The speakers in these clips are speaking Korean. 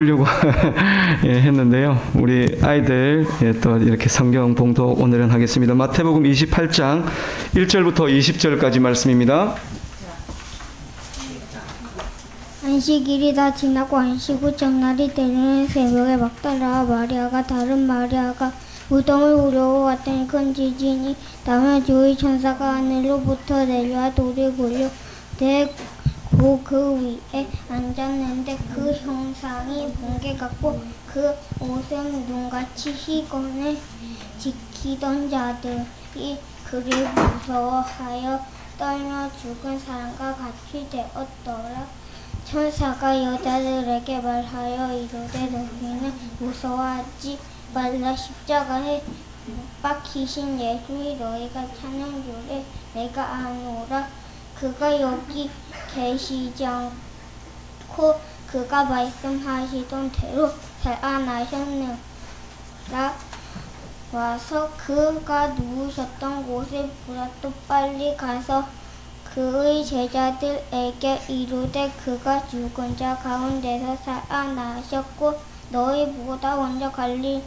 하려고 예, 했는데요. 우리 아이들 또 이렇게 성경 봉독 오늘은 하겠습니다. 마태복음 28장 1절부터 20절까지 말씀입니다. 안식일이 다 지나고 안식 후 전날이 되는 새벽에 막달라 마리아가 다른 마리아가 무덤을 보려고 왔더니 큰 지진이 나며 주의 천사가 하늘로부터 내려와 돌을 굴려 대고 그 위에 앉았는데 그 형상이 번개 같고 그 옷은 눈같이 희건을 지키던 자들이 그를 무서워하여 떨며 죽은 사람과 같이 되었더라. 천사가 여자들에게 말하여 이르되 너희는 무서워하지 말라. 십자가에 못 박히신 예수의 너희가 찾는 줄을 내가 아노라. 그가 여기 계시지 않고 그가 말씀하시던 대로 살아나셨느라. 와서 그가 누우셨던 곳에 보라도 빨리 가서 그의 제자들에게 이르되 그가 죽은 자 가운데서 살아나셨고 너희보다 먼저 갈릴리로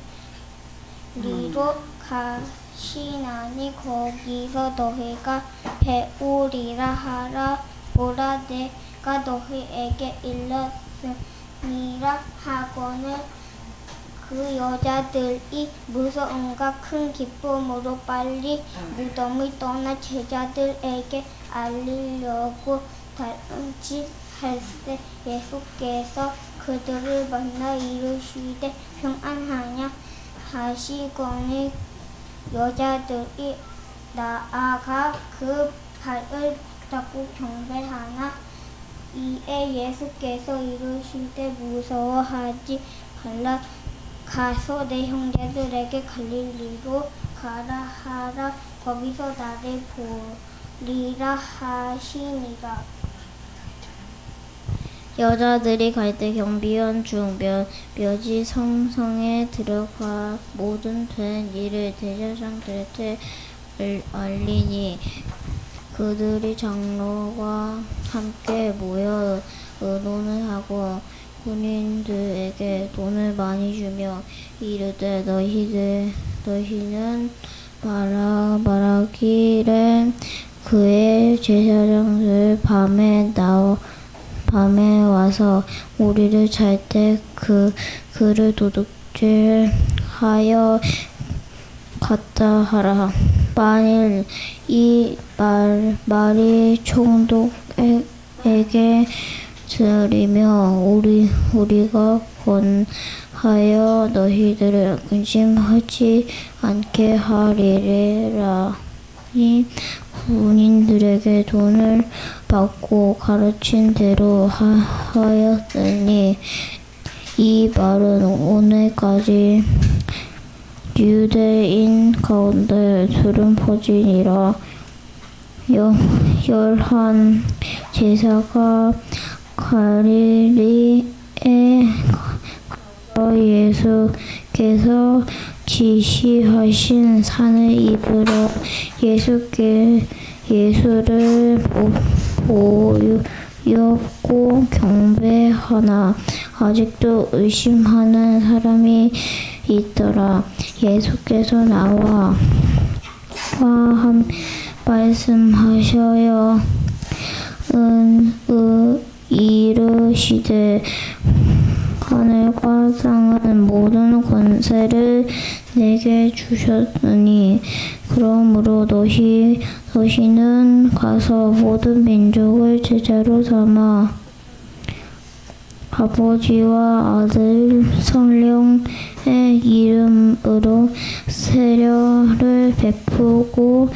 가시나니 거기서 너희가 배우리라 하라. 보라 내가 너희에게 일렀으니라 하거늘 그 여자들이 무서움과 큰 기쁨으로 빨리 무덤을 떠나 제자들에게 알리려고 달음질할세 예수께서 그들을 만나 이르시되 평안하냐 하시거늘 여자들이 나아가 그 발을 붙잡고 경배하나 이에 예수께서 이르시되 무서워하지 말라. 가서 내 형제들에게 갈릴리로 가라 하라. 거기서 나를 보리라 하시니라. 여자들이 갈 때 경비원 중 몇이 성성에 들어가 모든 된 일을 대제사장들한테 알리니 그들이 장로와 함께 모여 의논을 하고 군인들에게 돈을 많이 주며 이르되 너희는 말하기를 그의 제사장들 밤에 와서 우리를 잘 때 그를 도둑질하여 갔다 하라. 만일 이 말이 총독에게 들리며 우리가 권하여 너희들을 근심하지 않게 하리라. 이 군인들에게 돈을 받고 가르친 대로 하였으니 이 말은 오늘까지 유대인 가운데 들은 퍼지니라. 11 제사가 갈릴리에 가서 예수께서 지시하신 산을 입으러 예수를 보였고 경배하나 아직도 의심하는 사람이 있더라. 예수께서 나와 말씀하셔요 이르시되 하늘과 땅은 모든 권세를 내게 주셨으니 그러므로 너희는 가서 모든 민족을 제자로 삼아 아버지와 아들 성령의 이름으로 세례를 베푸고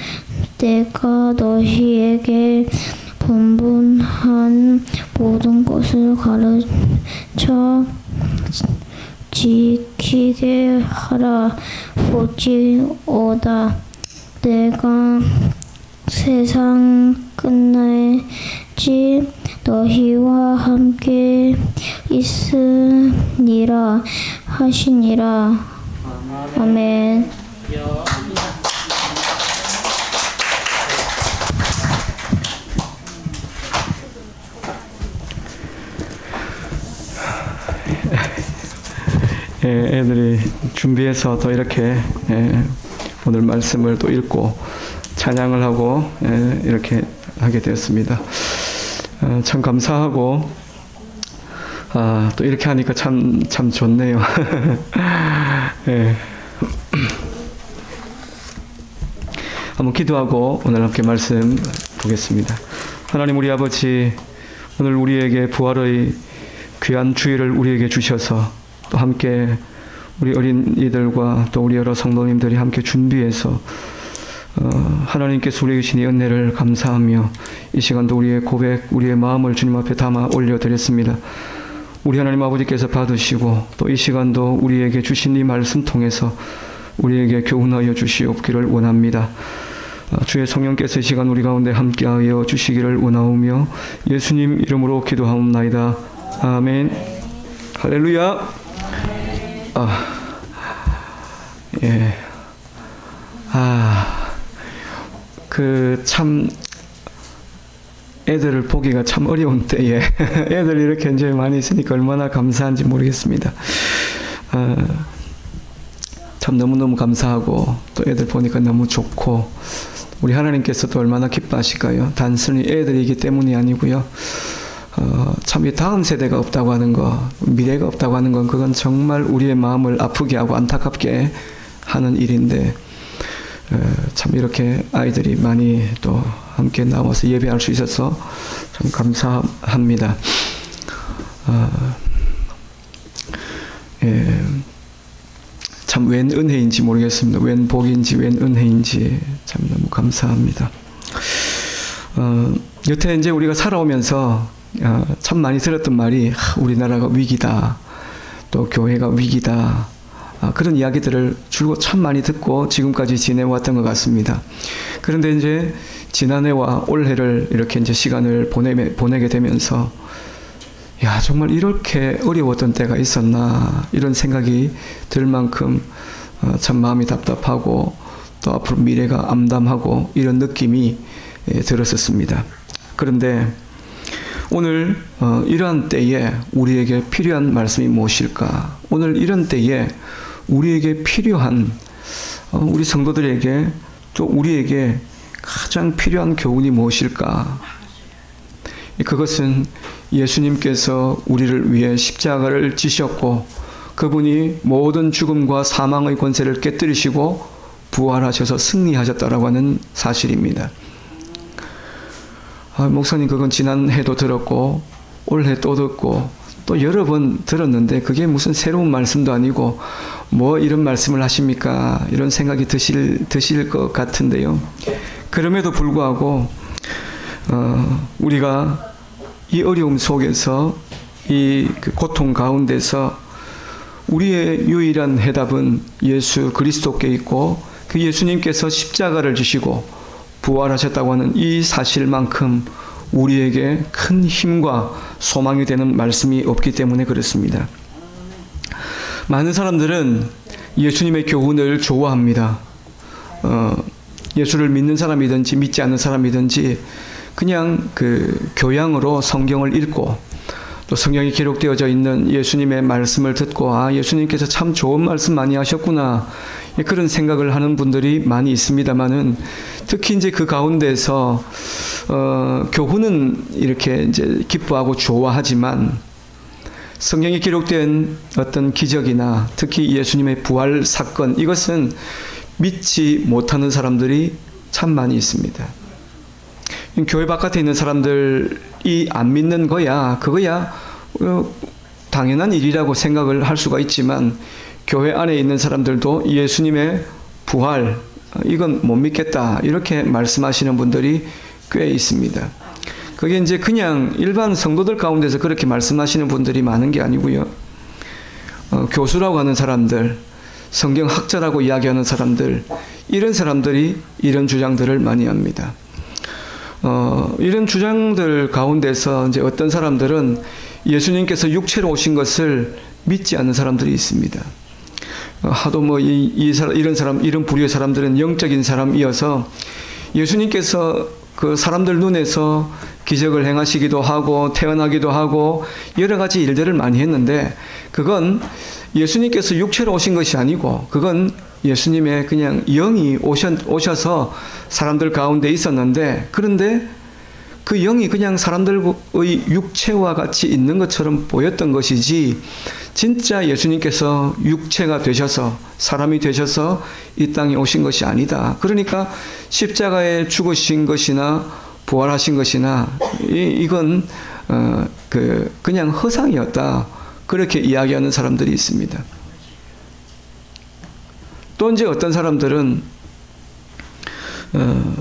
내가 너희에게 분분한 모든 것을 가르쳐 지키게 하라. 보지오다 내가 세상 끝날지 너희와 함께 있으니라 하시니라. 아멘. 애들이 준비해서 또 이렇게 오늘 말씀을 또 읽고 찬양을 하고 이렇게 하게 되었습니다. 참 감사하고 또 이렇게 하니까 참 좋네요. 예. 한번 기도하고 오늘 함께 말씀 보겠습니다. 하나님 우리 아버지, 오늘 우리에게 부활의 귀한 주일을 우리에게 주셔서 또 함께 우리 어린이들과 또 우리 여러 성도님들이 함께 준비해서 하나님께서 우리에게 주신 이 은혜를 감사하며 이 시간도 우리의 고백, 우리의 마음을 주님 앞에 담아 올려드렸습니다. 우리 하나님 아버지께서 받으시고 또 이 시간도 우리에게 주신 이 말씀 통해서 우리에게 교훈하여 주시옵기를 원합니다. 주의 성령께서 이 시간 우리 가운데 함께하여 주시기를 원하오며 예수님 이름으로 기도하옵나이다. 아멘. 할렐루야. 참 애들을 보기가 참 어려운 때에 애들이 이렇게 이제 많이 있으니까 얼마나 감사한지 모르겠습니다. 참 너무너무 감사하고 또 애들 보니까 너무 좋고 우리 하나님께서도 얼마나 기뻐하실까요? 단순히 애들이기 때문이 아니고요. 참 이 다음 세대가 없다고 하는 거, 미래가 없다고 하는 건 그건 정말 우리의 마음을 아프게 하고 안타깝게 하는 일인데 참 이렇게 아이들이 많이 또 함께 나와서 예배할 수 있어서 참 감사합니다. 참 웬 은혜인지 모르겠습니다. 웬 복인지 웬 은혜인지 참 너무 감사합니다. 여태 이제 우리가 살아오면서 참 많이 들었던 말이 우리나라가 위기다, 또 교회가 위기다, 그런 이야기들을 줄곧 참 많이 듣고 지금까지 지내왔던 것 같습니다. 그런데 이제 지난해와 올해를 이렇게 이제 시간을 보내게 되면서 야, 정말 이렇게 어려웠던 때가 있었나 이런 생각이 들 만큼 참 마음이 답답하고 또 앞으로 미래가 암담하고 이런 느낌이 들었었습니다. 그런데 오늘 이러한 때에 우리에게 필요한 말씀이 무엇일까? 오늘 이런 때에 우리에게 필요한 우리 성도들에게 또 우리에게 가장 필요한 교훈이 무엇일까? 그것은 예수님께서 우리를 위해 십자가를 지셨고 그분이 모든 죽음과 사망의 권세를 깨뜨리시고 부활하셔서 승리하셨다라고 하는 사실입니다. 목사님 그건 지난해도 들었고 올해 또 듣고 또 여러 번 들었는데 그게 무슨 새로운 말씀도 아니고 뭐 이런 말씀을 하십니까? 이런 생각이 드실 것 같은데요. 그럼에도 불구하고 우리가 이 어려움 속에서 이 고통 가운데서 우리의 유일한 해답은 예수 그리스도께 있고 그 예수님께서 십자가를 지시고 부활하셨다고 하는 이 사실만큼 우리에게 큰 힘과 소망이 되는 말씀이 없기 때문에 그렇습니다. 많은 사람들은 예수님의 교훈을 좋아합니다. 예수를 믿는 사람이든지 믿지 않는 사람이든지 그냥 그 교양으로 성경을 읽고 또 성경에 기록되어져 있는 예수님의 말씀을 듣고 예수님께서 참 좋은 말씀 많이 하셨구나 그런 생각을 하는 분들이 많이 있습니다만은 특히 이제 그 가운데서 교훈은 이렇게 이제 기뻐하고 좋아하지만 성경에 기록된 어떤 기적이나 특히 예수님의 부활 사건 이것은 믿지 못하는 사람들이 참 많이 있습니다. 교회 바깥에 있는 사람들이 안 믿는 거야, 그거야 당연한 일이라고 생각을 할 수가 있지만 교회 안에 있는 사람들도 예수님의 부활 이건 못 믿겠다 이렇게 말씀하시는 분들이 꽤 있습니다. 그게 이제 그냥 일반 성도들 가운데서 그렇게 말씀하시는 분들이 많은 게 아니고요. 교수라고 하는 사람들, 성경학자라고 이야기하는 사람들, 이런 사람들이 이런 주장들을 많이 합니다. 이런 주장들 가운데서 이제 어떤 사람들은 예수님께서 육체로 오신 것을 믿지 않는 사람들이 있습니다. 하도 뭐 이런 부류의 사람들은 영적인 사람이어서 예수님께서 그 사람들 눈에서 기적을 행하시기도 하고 태어나기도 하고 여러 가지 일들을 많이 했는데 그건 예수님께서 육체로 오신 것이 아니고 그건 예수님의 그냥 영이 오셔서 사람들 가운데 있었는데 그런데 그 영이 그냥 사람들의 육체와 같이 있는 것처럼 보였던 것이지 진짜 예수님께서 육체가 되셔서 사람이 되셔서 이 땅에 오신 것이 아니다. 그러니까 십자가에 죽으신 것이나 부활하신 것이나 이건 그냥 허상이었다. 그렇게 이야기하는 사람들이 있습니다. 또 이제 어떤 사람들은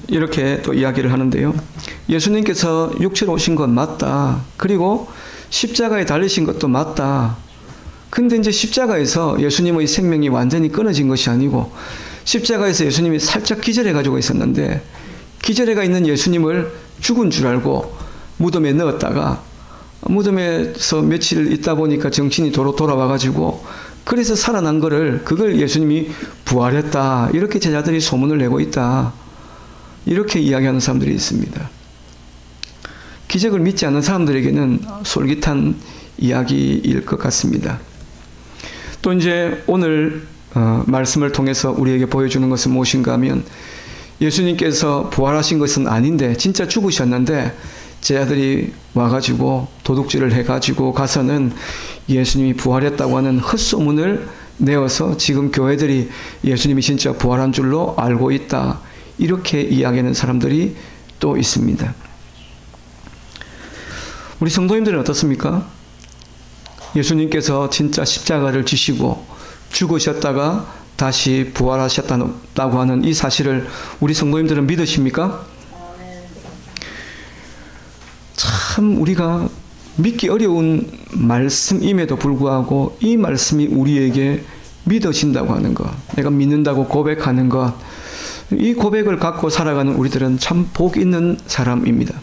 이렇게 또 이야기를 하는데요. 예수님께서 육체로 오신 건 맞다. 그리고 십자가에 달리신 것도 맞다. 근데 이제 십자가에서 예수님의 생명이 완전히 끊어진 것이 아니고 십자가에서 예수님이 살짝 기절해 가지고 있었는데 기절해가 있는 예수님을 죽은 줄 알고 무덤에 넣었다가 무덤에서 며칠 있다 보니까 정신이 돌아와 가지고 그래서 살아난 그걸 예수님이 부활했다. 이렇게 제자들이 소문을 내고 있다. 이렇게 이야기하는 사람들이 있습니다. 기적을 믿지 않는 사람들에게는 솔깃한 이야기일 것 같습니다. 또 이제 오늘 말씀을 통해서 우리에게 보여주는 것은 무엇인가 하면 예수님께서 부활하신 것은 아닌데 진짜 죽으셨는데 제자들이 와가지고 도둑질을 해가지고 가서는 예수님이 부활했다고 하는 헛소문을 내어서 지금 교회들이 예수님이 진짜 부활한 줄로 알고 있다. 이렇게 이야기하는 사람들이 또 있습니다. 우리 성도님들은 어떻습니까? 예수님께서 진짜 십자가를 지시고 죽으셨다가 다시 부활하셨다고 하는 이 사실을 우리 성도님들은 믿으십니까? 참 우리가 믿기 어려운 말씀임에도 불구하고 이 말씀이 우리에게 믿어진다고 하는 것, 내가 믿는다고 고백하는 것, 이 고백을 갖고 살아가는 우리들은 참 복 있는 사람입니다.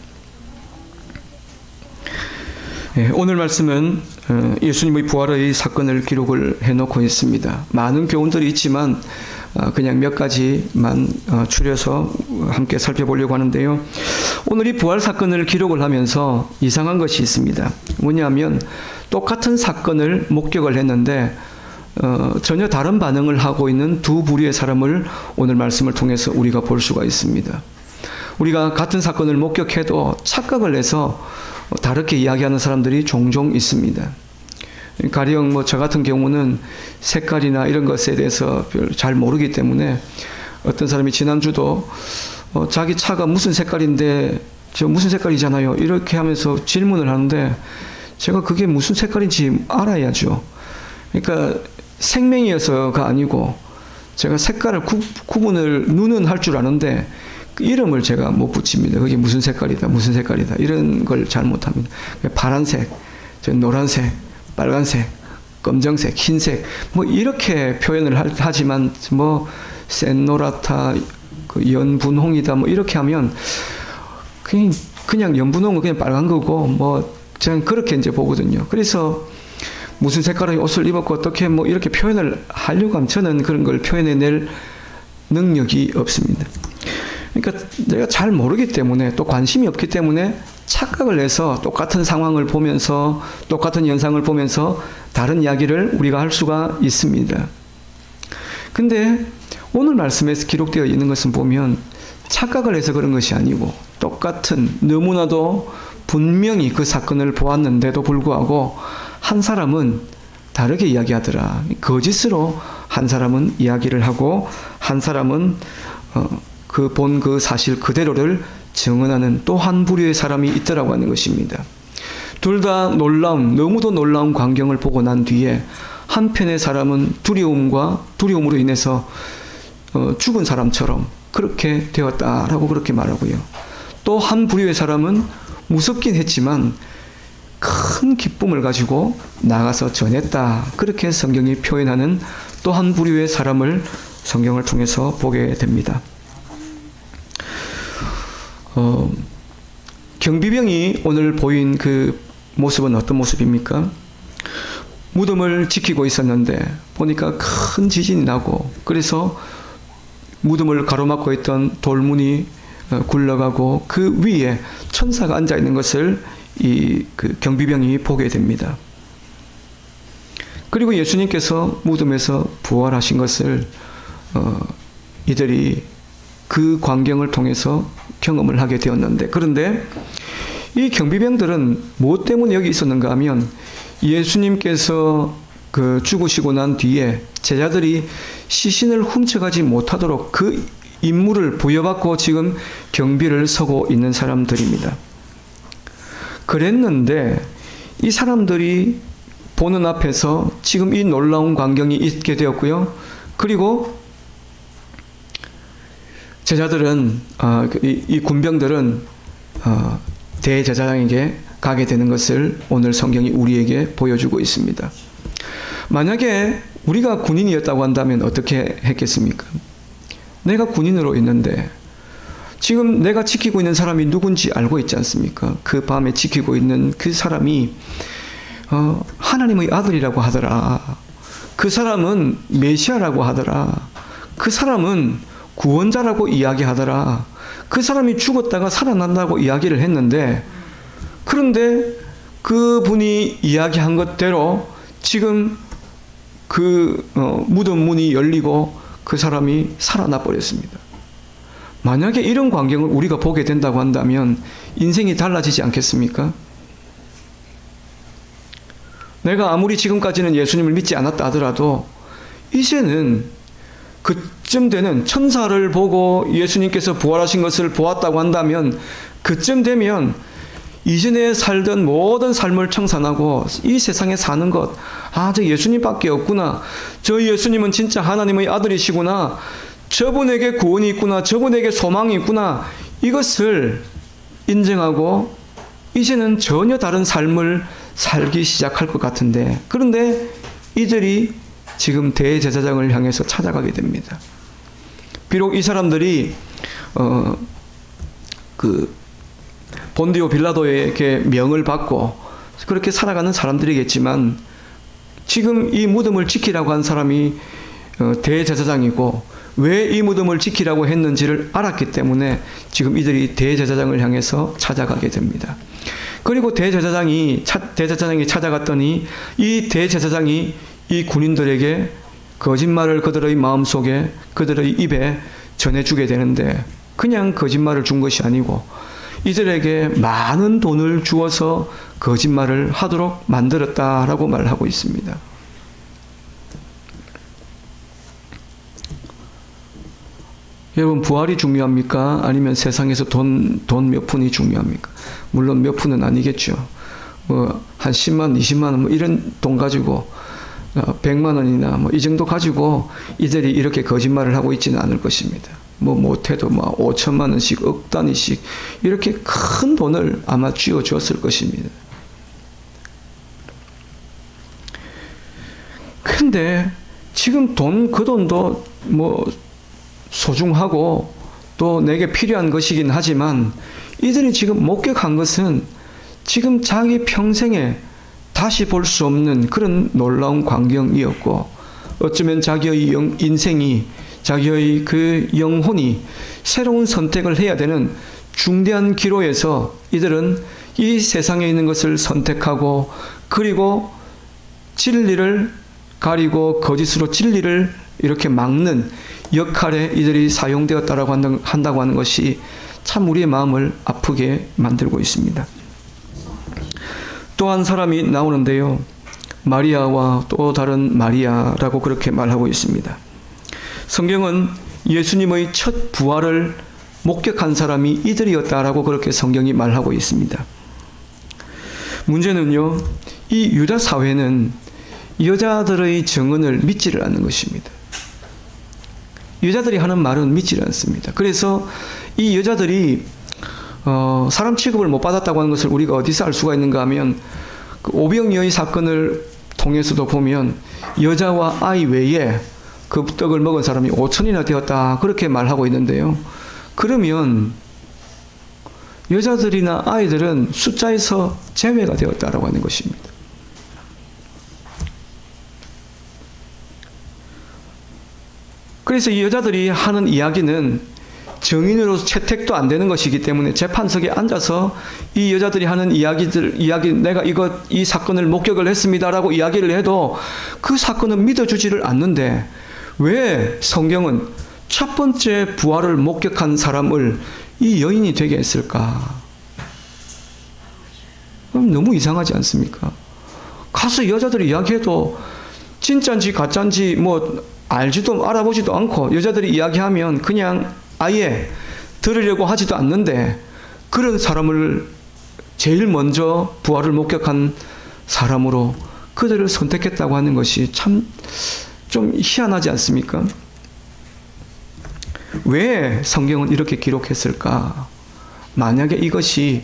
오늘 말씀은 예수님의 부활의 사건을 기록을 해놓고 있습니다. 많은 교훈들이 있지만 그냥 몇 가지만 추려서 함께 살펴보려고 하는데요. 오늘 이 부활 사건을 기록을 하면서 이상한 것이 있습니다. 뭐냐면 똑같은 사건을 목격을 했는데 전혀 다른 반응을 하고 있는 두 부류의 사람을 오늘 말씀을 통해서 우리가 볼 수가 있습니다. 우리가 같은 사건을 목격해도 착각을 해서 다르게 이야기하는 사람들이 종종 있습니다. 가령 저 같은 경우는 색깔이나 이런 것에 대해서 별로 잘 모르기 때문에 어떤 사람이 지난주도 자기 차가 무슨 색깔인데 저 무슨 색깔이잖아요. 이렇게 하면서 질문을 하는데 제가 그게 무슨 색깔인지 알아야죠. 그러니까 생명이어서가 아니고 제가 색깔을 구분을 눈은 할 줄 아는데 그 이름을 제가 못 붙입니다. 그게 무슨 색깔이다, 무슨 색깔이다 이런 걸 잘 못합니다. 파란색, 노란색, 빨간색, 검정색, 흰색 뭐 이렇게 표현을 하지만 뭐 샌노라타, 그 연분홍이다 뭐 이렇게 하면 그냥 연분홍은 그냥 빨간 거고 뭐 저는 그렇게 이제 보거든요. 그래서 무슨 색깔의 옷을 입었고 어떻게 뭐 이렇게 표현을 하려고 하면 저는 그런 걸 표현해낼 능력이 없습니다. 그러니까 내가 잘 모르기 때문에 또 관심이 없기 때문에 착각을 해서 똑같은 상황을 보면서 똑같은 현상을 보면서 다른 이야기를 우리가 할 수가 있습니다. 근데 오늘 말씀에서 기록되어 있는 것은 보면 착각을 해서 그런 것이 아니고 똑같은 너무나도 분명히 그 사건을 보았는데도 불구하고 한 사람은 다르게 이야기하더라. 거짓으로 한 사람은 이야기를 하고 한 사람은 그 사실 그대로를 증언하는 또 한 부류의 사람이 있더라고 하는 것입니다. 둘 다 너무도 놀라운 광경을 보고 난 뒤에 한편의 사람은 두려움으로 인해서 죽은 사람처럼 그렇게 되었다라고 그렇게 말하고요. 또 한 부류의 사람은 무섭긴 했지만 큰 기쁨을 가지고 나가서 전했다. 그렇게 성경이 표현하는 또 한 부류의 사람을 성경을 통해서 보게 됩니다. 경비병이 오늘 보인 그 모습은 어떤 모습입니까? 무덤을 지키고 있었는데 보니까 큰 지진이 나고 그래서 무덤을 가로막고 있던 돌문이 굴러가고 그 위에 천사가 앉아 있는 것을 이 그 경비병이 보게 됩니다. 그리고 예수님께서 무덤에서 부활하신 것을 이들이 그 광경을 통해서 경험을 하게 되었는데, 그런데 이 경비병들은 무엇 때문에 여기 있었는가 하면 예수님께서 그 죽으시고 난 뒤에 제자들이 시신을 훔쳐가지 못하도록 그 임무를 부여받고 지금 경비를 서고 있는 사람들입니다. 그랬는데 이 사람들이 보는 앞에서 지금 이 놀라운 광경이 있게 되었고요. 그리고 제자들은 이 군병들은 대제사장에게 가게 되는 것을 오늘 성경이 우리에게 보여주고 있습니다. 만약에 우리가 군인이었다고 한다면 어떻게 했겠습니까? 내가 군인으로 있는데 지금 내가 지키고 있는 사람이 누군지 알고 있지 않습니까? 그 밤에 지키고 있는 그 사람이 하나님의 아들이라고 하더라. 그 사람은 메시아라고 하더라. 그 사람은 구원자라고 이야기하더라. 그 사람이 죽었다가 살아난다고 이야기를 했는데, 그런데 그분이 이야기한 것대로 지금 그 무덤 문이 열리고 그 사람이 살아나 버렸습니다. 만약에 이런 광경을 우리가 보게 된다고 한다면 인생이 달라지지 않겠습니까? 내가 아무리 지금까지는 예수님을 믿지 않았다 하더라도 이제는 그쯤 되는, 천사를 보고 예수님께서 부활하신 것을 보았다고 한다면 그쯤 되면 이전에 살던 모든 삶을 청산하고 이 세상에 사는 것, 저 예수님밖에 없구나, 저 예수님은 진짜 하나님의 아들이시구나, 저분에게 구원이 있구나, 저분에게 소망이 있구나, 이것을 인정하고 이제는 전혀 다른 삶을 살기 시작할 것 같은데, 그런데 이들이 지금 대제사장을 향해서 찾아가게 됩니다. 비록 이 사람들이 본디오 빌라도에게 명을 받고 그렇게 살아가는 사람들이겠지만, 지금 이 무덤을 지키라고 한 사람이 대제사장이고 왜 이 무덤을 지키라고 했는지를 알았기 때문에 지금 이들이 대제사장을 향해서 찾아가게 됩니다. 그리고 대제사장이 찾아갔더니 이 대제사장이 이 군인들에게 거짓말을 그들의 마음속에, 그들의 입에 전해주게 되는데, 그냥 거짓말을 준 것이 아니고 이들에게 많은 돈을 주어서 거짓말을 하도록 만들었다라고 말하고 있습니다. 여러분, 부활이 중요합니까? 아니면 세상에서 돈 몇 푼이 중요합니까? 물론 몇 푼은 아니겠죠. 한 10만, 20만 원, 이런 돈 가지고, 100만 원이나 이 정도 가지고 이들이 이렇게 거짓말을 하고 있지는 않을 것입니다. 못해도 5천만 원씩, 억 단위씩, 이렇게 큰 돈을 아마 쥐어주었을 것입니다. 근데 지금 그 돈도 소중하고 또 내게 필요한 것이긴 하지만, 이들이 지금 목격한 것은 지금 자기 평생에 다시 볼 수 없는 그런 놀라운 광경이었고, 어쩌면 자기의 인생이, 자기의 그 영혼이 새로운 선택을 해야 되는 중대한 기로에서 이들은 이 세상에 있는 것을 선택하고, 그리고 진리를 가리고 거짓으로 진리를 이렇게 막는 역할에 이들이 사용되었다라고 한다고 하는 것이 참 우리의 마음을 아프게 만들고 있습니다. 또 한 사람이 나오는데요. 마리아와 또 다른 마리아라고 그렇게 말하고 있습니다. 성경은 예수님의 첫 부활을 목격한 사람이 이들이었다라고 그렇게 성경이 말하고 있습니다. 문제는요, 이 유다 사회는 여자들의 증언을 믿지를 않는 것입니다. 여자들이 하는 말은 믿지를 않습니다. 그래서 이 여자들이 사람 취급을 못 받았다고 하는 것을 우리가 어디서 알 수가 있는가 하면, 그 오병이어의 사건을 통해서도 보면 여자와 아이 외에 그 떡을 먹은 사람이 5천이나 되었다, 그렇게 말하고 있는데요. 그러면 여자들이나 아이들은 숫자에서 제외가 되었다라고 하는 것입니다. 그래서 이 여자들이 하는 이야기는 정인으로서 채택도 안 되는 것이기 때문에 재판석에 앉아서 이 여자들이 하는 이야기 내가 이 사건을 목격을 했습니다라고 이야기를 해도 그 사건은 믿어주지를 않는데 왜 성경은 첫 번째 부활을 목격한 사람을 이 여인이 되게 했을까? 그럼 너무 이상하지 않습니까? 가서 여자들이 이야기해도 진짜인지 가짜인지 뭐 알지도 알아보지도 않고 여자들이 이야기하면 그냥 아예 들으려고 하지도 않는데 그런 사람을 제일 먼저 부활을 목격한 사람으로 그들을 선택했다고 하는 것이 참 좀 희한하지 않습니까? 왜 성경은 이렇게 기록했을까? 만약에 이것이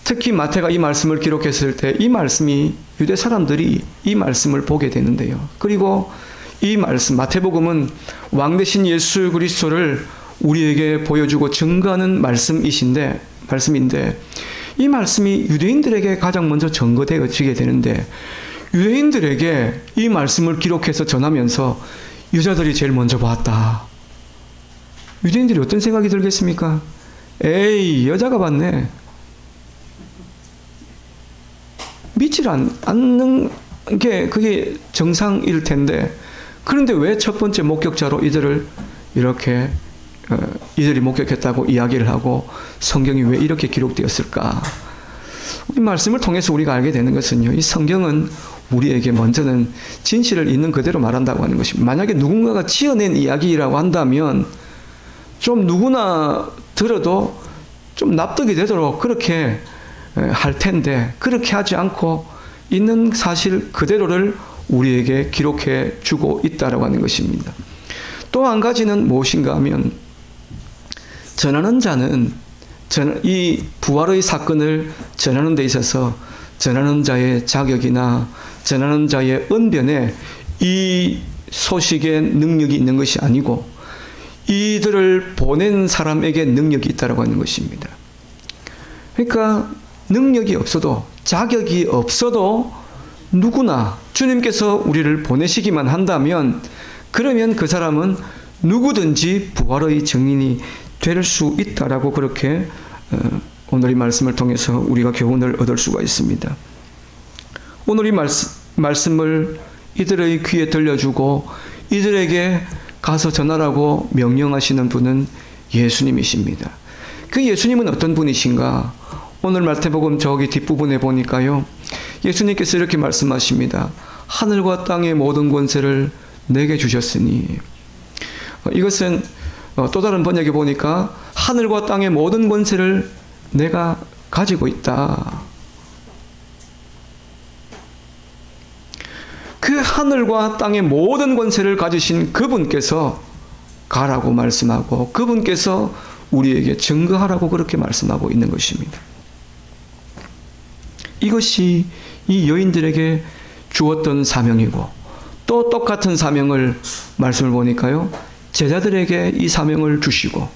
특히 마태가 이 말씀을 기록했을 때 이 말씀이 유대 사람들이 이 말씀을 보게 되는데요. 그리고 이 말씀 마태복음은 왕 되신 예수 그리스도를 우리에게 보여주고 증거하는 말씀인데 이 말씀이 유대인들에게 가장 먼저 전거되어지게 되는데 유대인들에게 이 말씀을 기록해서 전하면서 여자들이 제일 먼저 봤다. 유대인들이 어떤 생각이 들겠습니까? 에이, 여자가 봤네. 믿질 않는 게 그게 정상일 텐데 그런데 왜 첫 번째 목격자로 이들을 이렇게 이들이 목격했다고 이야기를 하고 성경이 왜 이렇게 기록되었을까? 이 말씀을 통해서 우리가 알게 되는 것은요. 이 성경은 우리에게 먼저는 진실을 있는 그대로 말한다고 하는 것입니다. 만약에 누군가가 지어낸 이야기라고 한다면 좀 누구나 들어도 좀 납득이 되도록 그렇게 할 텐데 그렇게 하지 않고 있는 사실 그대로를 우리에게 기록해 주고 있다라고 하는 것입니다. 또 한 가지는 무엇인가 하면 전하는 자는 이 부활의 사건을 전하는 데 있어서 전하는 자의 자격이나 전하는 자의 언변에 이 소식의 능력이 있는 것이 아니고 이들을 보낸 사람에게 능력이 있다라고 하는 것입니다. 그러니까 능력이 없어도 자격이 없어도 누구나 주님께서 우리를 보내시기만 한다면 그러면 그 사람은 누구든지 부활의 증인이 될 수 있다라고 그렇게 오늘 이 말씀을 통해서 우리가 교훈을 얻을 수가 있습니다. 오늘 이 말씀을 이들의 귀에 들려주고 이들에게 가서 전하라고 명령하시는 분은 예수님이십니다. 그 예수님은 어떤 분이신가? 오늘 마태복음 저기 뒷부분에 보니까요. 예수님께서 이렇게 말씀하십니다. 하늘과 땅의 모든 권세를 내게 주셨으니 이것은 또 다른 번역에 보니까 하늘과 땅의 모든 권세를 내가 가지고 있다. 그 하늘과 땅의 모든 권세를 가지신 그분께서 가라고 말씀하고 그분께서 우리에게 증거하라고 그렇게 말씀하고 있는 것입니다. 이것이 이 여인들에게 주었던 사명이고 또 똑같은 사명을 말씀을 보니까요. 제자들에게 이 사명을 주시고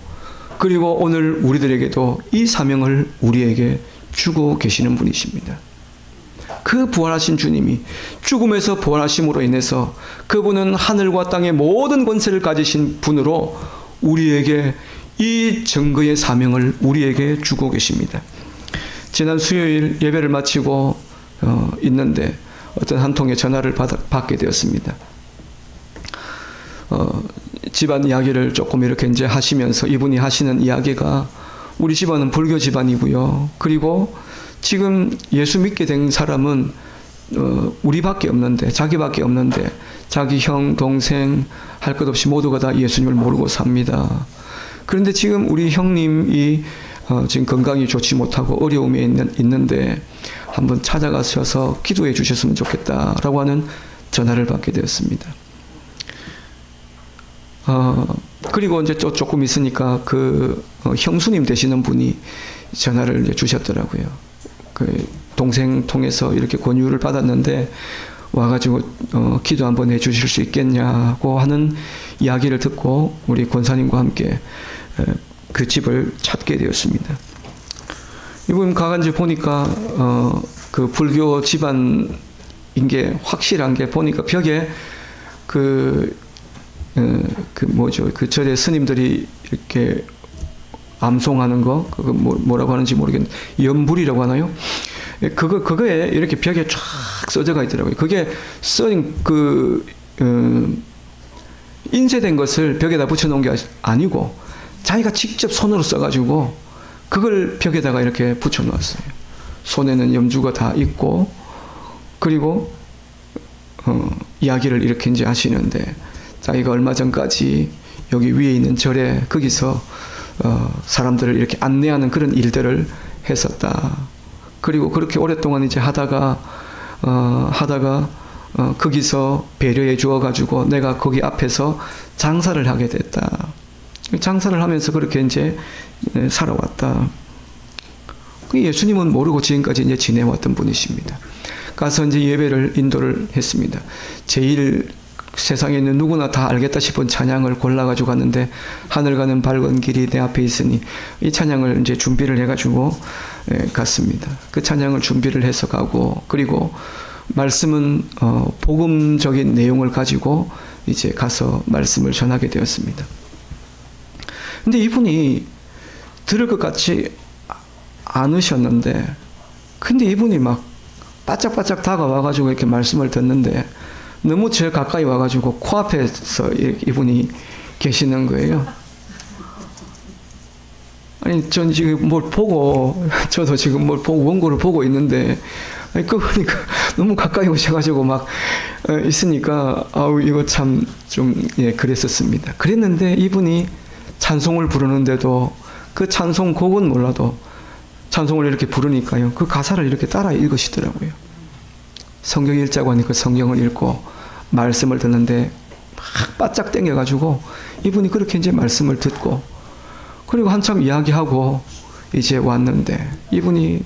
그리고 오늘 우리들에게도 이 사명을 우리에게 주고 계시는 분이십니다. 그 부활하신 주님이 죽음에서 부활하심으로 인해서 그분은 하늘과 땅의 모든 권세를 가지신 분으로 우리에게 이 증거의 사명을 우리에게 주고 계십니다. 지난 수요일 예배를 마치고 있는데 어떤 한 통의 전화를 받게 되었습니다. 집안 이야기를 조금 이렇게 이제 하시면서 이분이 하시는 이야기가 우리 집안은 불교 집안이고요. 그리고 지금 예수 믿게 된 사람은 우리밖에 없는데 자기밖에 없는데 자기 형, 동생 할 것 없이 모두가 다 예수님을 모르고 삽니다. 그런데 지금 우리 형님이 지금 건강이 좋지 못하고 어려움에 있는데 한번 찾아가셔서 기도해 주셨으면 좋겠다라고 하는 전화를 받게 되었습니다. 그리고 이제 조금 있으니까 그 형수님 되시는 분이 전화를 이제 주셨더라고요. 그 동생 통해서 이렇게 권유를 받았는데 와가지고 기도 한번 해주실 수 있겠냐고 하는 이야기를 듣고 우리 권사님과 함께 그 집을 찾게 되었습니다. 이분 가간지 보니까 그 불교 집안인 게 확실한 게 보니까 벽에 그 그 뭐죠? 그 절에 스님들이 이렇게 암송하는 거, 그거 뭐라고 하는지 모르겠는데, 연불이라고 하나요? 그거에 이렇게 벽에 쫙 써져가 있더라고요. 그게 써인 인쇄된 것을 벽에다 붙여놓은 게 아니고, 자기가 직접 손으로 써가지고, 그걸 벽에다가 이렇게 붙여놓았어요. 손에는 염주가 다 있고, 그리고, 이야기를 이렇게 이제 하시는데, 자기가 얼마 전까지 여기 위에 있는 절에, 거기서, 사람들을 이렇게 안내하는 그런 일들을 했었다. 그리고 그렇게 오랫동안 이제 하다가 거기서 배려해 주어가지고 내가 거기 앞에서 장사를 하게 됐다. 장사를 하면서 그렇게 이제 살아왔다. 예수님은 모르고 지금까지 이제 지내왔던 분이십니다. 가서 이제 예배를 인도를 했습니다. 제일 세상에 있는 누구나 다 알겠다 싶은 찬양을 골라가지고 갔는데, 하늘 가는 밝은 길이 내 앞에 있으니, 이 찬양을 이제 준비를 해가지고 갔습니다. 그 찬양을 준비를 해서 가고, 그리고 말씀은 복음적인 내용을 가지고 이제 가서 말씀을 전하게 되었습니다. 근데 이분이 들을 것 같지 않으셨는데, 근데 이분이 막 바짝바짝 다가와가지고 이렇게 말씀을 듣는데, 너무 제 가까이 와가지고 코앞에서 이분이 계시는 거예요. 아니, 전 지금 뭘 보고, 저도 지금 뭘 보고, 원고를 보고 있는데, 아니, 그러니까 너무 가까이 오셔가지고 막 있으니까, 아우, 이거 참 좀, 그랬었습니다. 그랬는데 이분이 찬송을 부르는데도 그 찬송 곡은 몰라도 찬송을 이렇게 부르니까요, 그 가사를 이렇게 따라 읽으시더라고요. 성경 읽자고 하니까 성경을 읽고 말씀을 듣는데 막 바짝 당겨가지고 이분이 그렇게 이제 말씀을 듣고, 그리고 한참 이야기하고 이제 왔는데, 이분이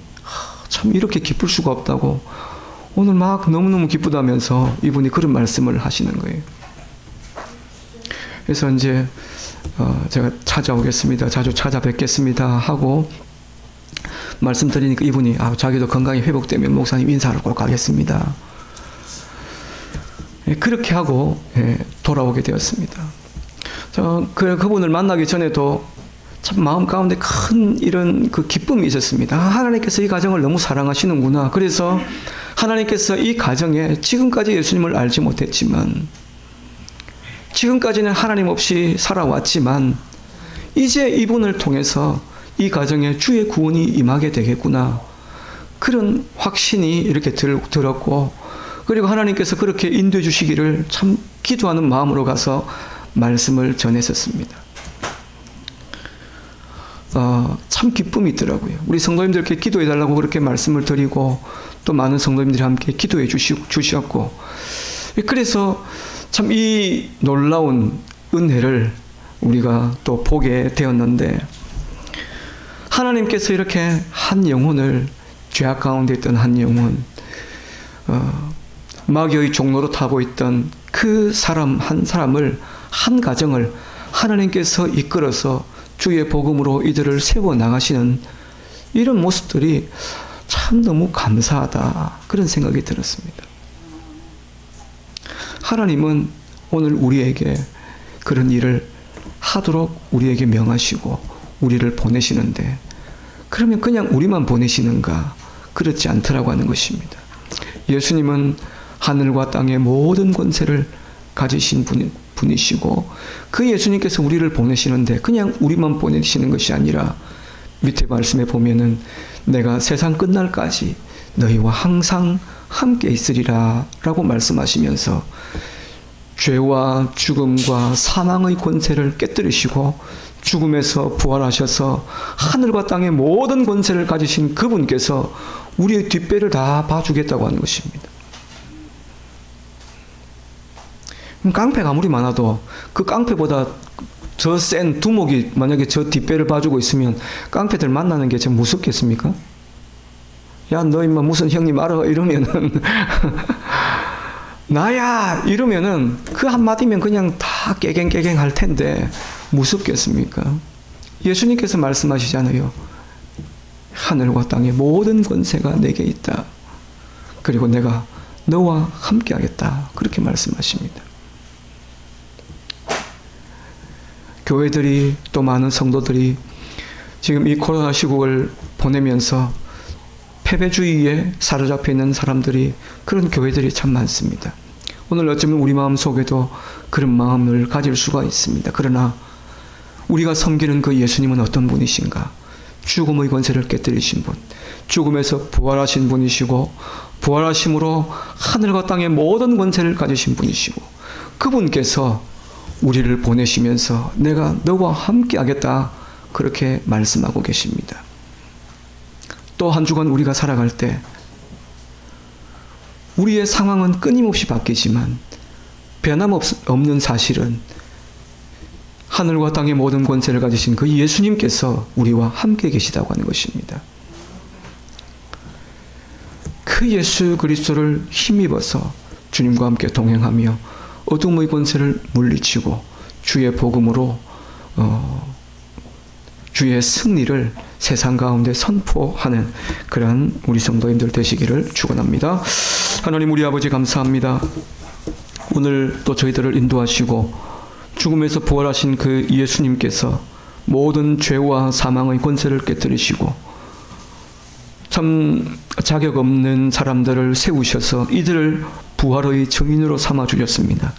참 이렇게 기쁠 수가 없다고 오늘 막 너무너무 기쁘다면서 이분이 그런 말씀을 하시는 거예요. 그래서 이제 제가 찾아오겠습니다, 자주 찾아뵙겠습니다 하고 말씀드리니까 이분이 자기도 건강이 회복되면 목사님 인사를 꼭 가겠습니다. 그렇게 하고 돌아오게 되었습니다. 그분을 만나기 전에도 참 마음 가운데 큰 이런 그 기쁨이 있었습니다. 하나님께서 이 가정을 너무 사랑하시는구나. 그래서 하나님께서 이 가정에 지금까지 예수님을 알지 못했지만, 지금까지는 하나님 없이 살아왔지만, 이제 이분을 통해서 이 가정에 주의 구원이 임하게 되겠구나. 그런 확신이 이렇게 들었고, 그리고 하나님께서 그렇게 인도해 주시기를 참 기도하는 마음으로 가서 말씀을 전했었습니다. 참 기쁨이 있더라고요. 우리 성도님들께 기도해 달라고 그렇게 말씀을 드리고, 또 많은 성도님들이 함께 기도해 주셨고, 그래서 참 이 놀라운 은혜를 우리가 또 보게 되었는데, 하나님께서 이렇게 한 영혼을, 죄악 가운데 있던 한 영혼, 마귀의 종로로 타고 있던 그 사람 한 사람을, 한 가정을 하나님께서 이끌어서 주의 복음으로 이들을 세워나가시는 이런 모습들이 참 너무 감사하다, 그런 생각이 들었습니다. 하나님은 오늘 우리에게 그런 일을 하도록 우리에게 명하시고 우리를 보내시는데, 그러면 그냥 우리만 보내시는가? 그렇지 않더라고 하는 것입니다. 예수님은 하늘과 땅의 모든 권세를 가지신 분이시고, 그 예수님께서 우리를 보내시는데 그냥 우리만 보내시는 것이 아니라, 밑에 말씀에 보면은 내가 세상 끝날까지 너희와 항상 함께 있으리라 라고 말씀하시면서 죄와 죽음과 사망의 권세를 깨뜨리시고 죽음에서 부활하셔서 하늘과 땅의 모든 권세를 가지신 그분께서 우리의 뒷배를 다 봐주겠다고 하는 것입니다. 깡패가 아무리 많아도 그 깡패보다 저 센 두목이 만약에 저 뒷배를 봐주고 있으면 깡패들 만나는 게 참 무섭겠습니까? 야, 너 임마 무슨 형님 알아? 이러면은 나야! 이러면은 그 한마디면 그냥 다 깨갱깨갱 할 텐데 무섭겠습니까? 예수님께서 말씀하시잖아요. 하늘과 땅의 모든 권세가 내게 있다. 그리고 내가 너와 함께 하겠다. 그렇게 말씀하십니다. 교회들이 또 많은 성도들이 지금 이 코로나 시국을 보내면서 패배주의에 사로잡혀 있는 사람들이, 그런 교회들이 참 많습니다. 오늘 어쩌면 우리 마음 속에도 그런 마음을 가질 수가 있습니다. 그러나 우리가 섬기는 그 예수님은 어떤 분이신가? 죽음의 권세를 깨뜨리신 분, 죽음에서 부활하신 분이시고 부활하심으로 하늘과 땅의 모든 권세를 가지신 분이시고, 그분께서 우리를 보내시면서 내가 너와 함께 하겠다, 그렇게 말씀하고 계십니다. 또 한 주간 우리가 살아갈 때 우리의 상황은 끊임없이 바뀌지만 변함없는 사실은 하늘과 땅의 모든 권세를 가지신 그 예수님께서 우리와 함께 계시다고 하는 것입니다. 그 예수 그리스도를 힘입어서 주님과 함께 동행하며 어둠의 권세를 물리치고 주의 복음으로 주의 승리를 세상 가운데 선포하는 그러한 우리 성도님들 되시기를 축원합니다. 하나님 우리 아버지 감사합니다. 오늘 또 저희들을 인도하시고 죽음에서 부활하신 그 예수님께서 모든 죄와 사망의 권세를 깨뜨리시고 참 자격 없는 사람들을 세우셔서 이들을 부활의 증인으로 삼아 주셨습니다.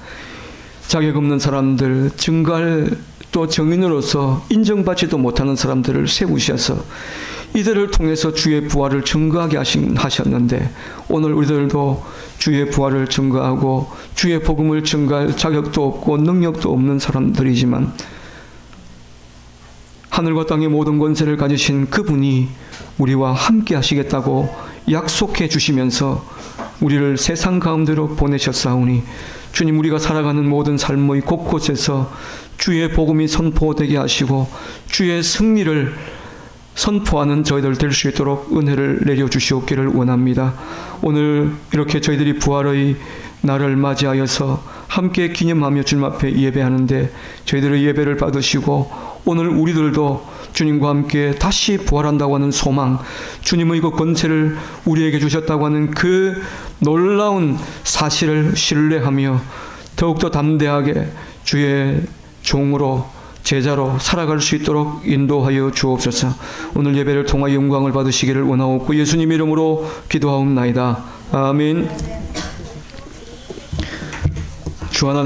자격 없는 사람들, 증거할 또 증인으로서 인정받지도 못하는 사람들을 세우셔서 이들을 통해서 주의 부활을 증거하게 하셨는데, 오늘 우리들도 주의 부활을 증거하고 주의 복음을 증거할 자격도 없고 능력도 없는 사람들이지만 하늘과 땅의 모든 권세를 가지신 그분이 우리와 함께 하시겠다고 약속해 주시면서 우리를 세상 가운데로 보내셨사오니, 주님 우리가 살아가는 모든 삶의 곳곳에서 주의 복음이 선포되게 하시고 주의 승리를 선포하는 저희들 될 수 있도록 은혜를 내려주시옵기를 원합니다. 오늘 이렇게 저희들이 부활의 날을 맞이하여서 함께 기념하며 주님 앞에 예배하는데 저희들의 예배를 받으시고 오늘 우리들도 주님과 함께 다시 부활한다고 하는 소망, 주님의 그 권세를 우리에게 주셨다고 하는 그 놀라운 사실을 신뢰하며 더욱더 담대하게 주의 종으로 제자로 살아갈 수 있도록 인도하여 주옵소서. 오늘 예배를 통하여 영광을 받으시기를 원하옵고 예수님 이름으로 기도하옵나이다. 아멘. 주 하나님